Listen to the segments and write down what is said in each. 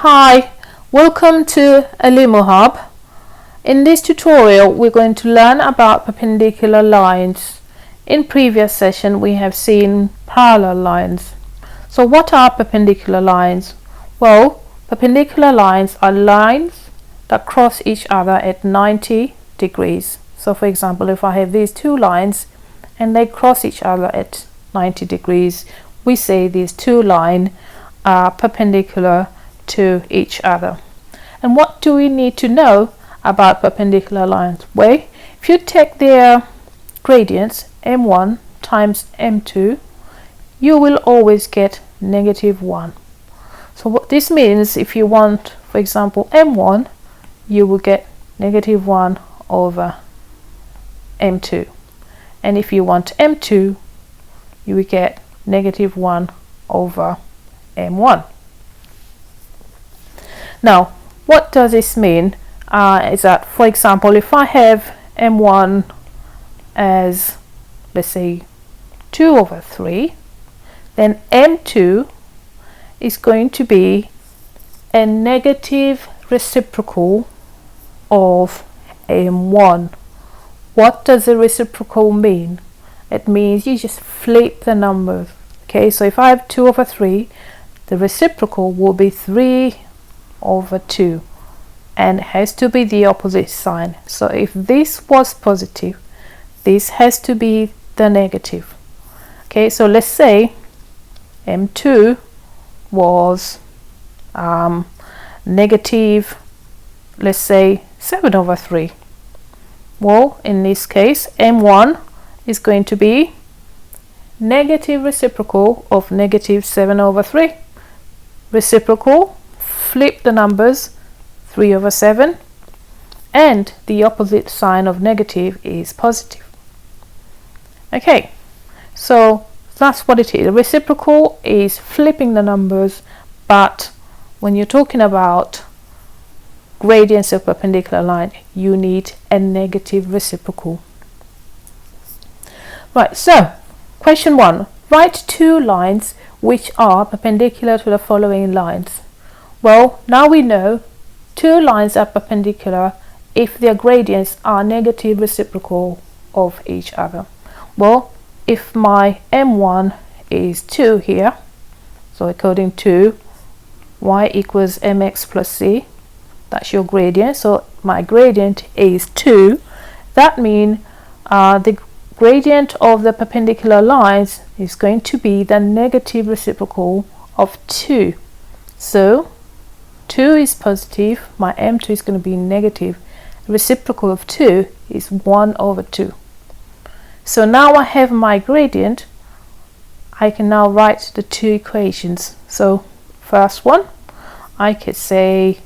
Hi, welcome to ElimuHub. In this tutorial we're going to learn about perpendicular lines. In previous session we have seen parallel lines. So what are perpendicular lines? Well, perpendicular lines are lines that cross each other at 90 degrees. So for example, if I have these two lines and they cross each other at 90 degrees, we say these two lines are perpendicular to each other. And what do we need to know about perpendicular lines? Well, if you take their gradients m1 times m2, you will always get -1. So what this means, if you want, for example, m1, you will get -1 over m2, and if you want m2, you will get -1 over m1. Now, what does this mean? Is that, for example, if I have m1 as, let's say, 2 over 3, then m2 is going to be a negative reciprocal of m1. What does the reciprocal mean? It means you just flip the numbers. Okay, so if I have 2 over 3, the reciprocal will be 3 over 2, and it has to be the opposite sign. So if this was positive, this has to be the negative. Okay, so let's say m2 was negative, let's say 7 over 3. Well, in this case, m1 is going to be negative reciprocal of -7 over 3. Reciprocal, flip the numbers, 3 over 7, and the opposite sign of negative is positive. Okay, so that's what it is. The reciprocal is flipping the numbers, but when you're talking about gradients of perpendicular line, you need a negative reciprocal. Right, so question 1. Write two lines which are perpendicular to the following lines. Well, now we know two lines are perpendicular if their gradients are negative reciprocal of each other. Well, if my m1 is 2 here, so according to y equals mx plus c, that's your gradient. So my gradient is 2. That means the gradient of the perpendicular lines is going to be the negative reciprocal of 2. So 2 is positive, my m2 is going to be negative. The reciprocal of 2 is 1 over 2. So now I have my gradient. I can now write the two equations. So first one, I could say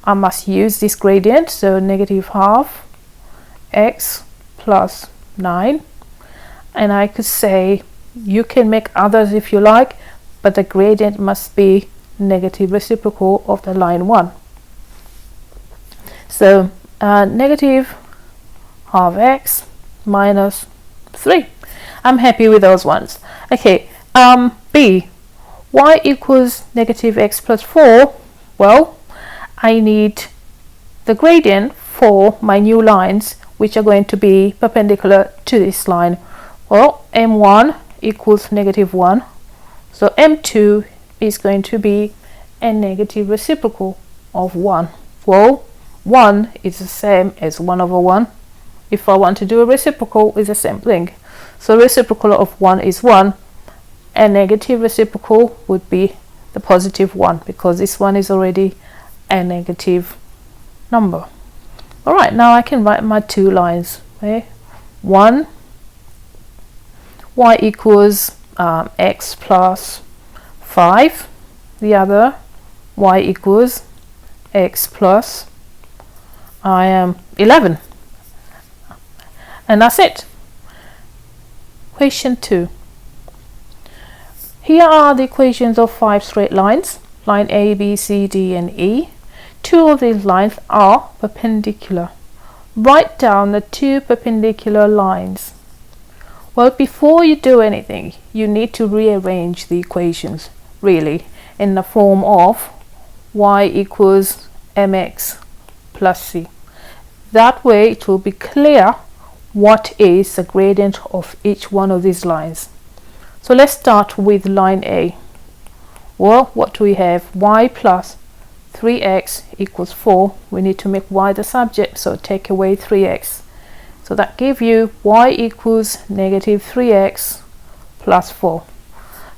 I must use this gradient, so -12 x plus 9, and I could say, you can make others if you like, but the gradient must be negative reciprocal of the line 1. So -12 x minus 3. I'm happy with those ones. Okay, b, y equals -x plus 4. Well, I need the gradient for my new lines, which are going to be perpendicular to this line. Well, m1 equals -1, so m2 is going to be a negative reciprocal of 1. Well, 1 is the same as 1 over 1. If I want to do a reciprocal, it's the same thing. So reciprocal of 1 is 1. A negative reciprocal would be the +1, because this one is already a negative number. Alright, now I can write my two lines. Okay? One, y equals x plus 5. The other, y equals x plus 11. And that's it. Question 2. Here are the equations of 5 straight lines, line A, B, C, D, and E. Two of these lines are perpendicular. Write down the two perpendicular lines. Well, before you do anything, you need to rearrange the equations, really, in the form of y equals mx plus c. That way it will be clear what is the gradient of each one of these lines. So let's start with line A. Well, what do we have? Y plus 3x equals 4. We need to make y the subject, so take away 3x. So that gives you y equals negative 3x plus 4.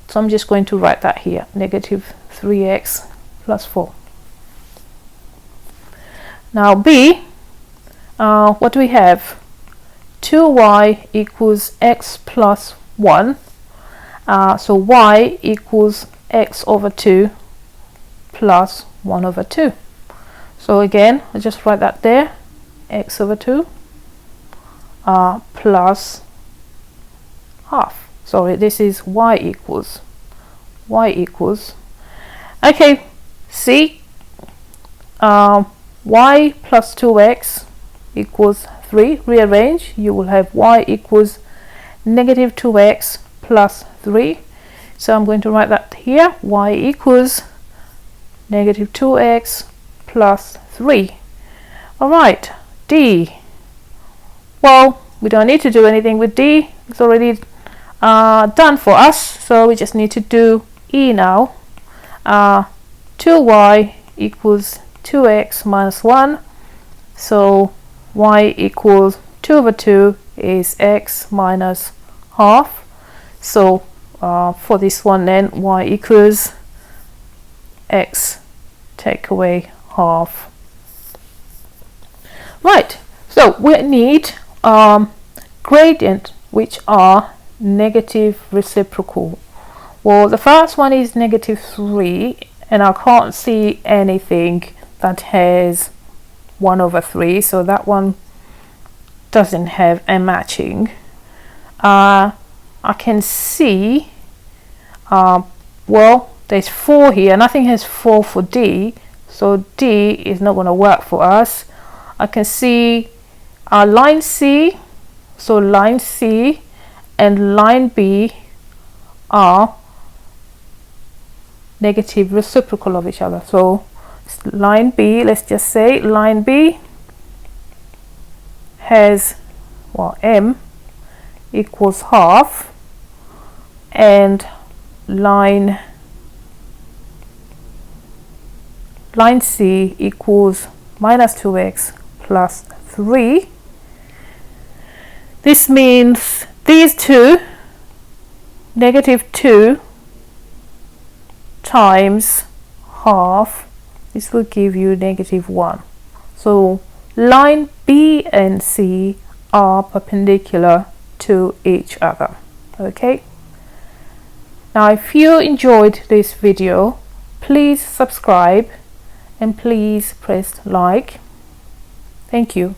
So I'm just going to write that here, negative 3x plus 4. Now B, what do we have? 2y equals x plus 1. So y equals x over 2 plus 1 over 2. So again, I'll just write that there, x over 2 plus half. Sorry, this is y equals. Okay, see, y plus 2x equals 3. Rearrange, you will have y equals negative 2x plus 3. So I'm going to write that here, y equals negative 2x plus 3. Alright, D. Well, we don't need to do anything with D. It's already done for us. So we just need to do E now. 2y equals 2x minus 1. So y equals 2 over 2 is x minus half. So for this one then, y equals x take away half. Right, so we need gradient which are negative reciprocal. Well, the first one is negative 3, and I can't see anything that has 1 over 3, so that one doesn't have a matching. I can see, well, there's 4 here, nothing has 4 for D, so D is not going to work for us. I can see line C, so line C and line B are negative reciprocal of each other. So line B, let's just say line B has, well, m equals half, and line C equals minus 2x plus 3. This means these two, negative 2 times half, this will give you negative 1. So line B and C are perpendicular to each other. Okay, now if you enjoyed this video, please subscribe and please press like. Thank you.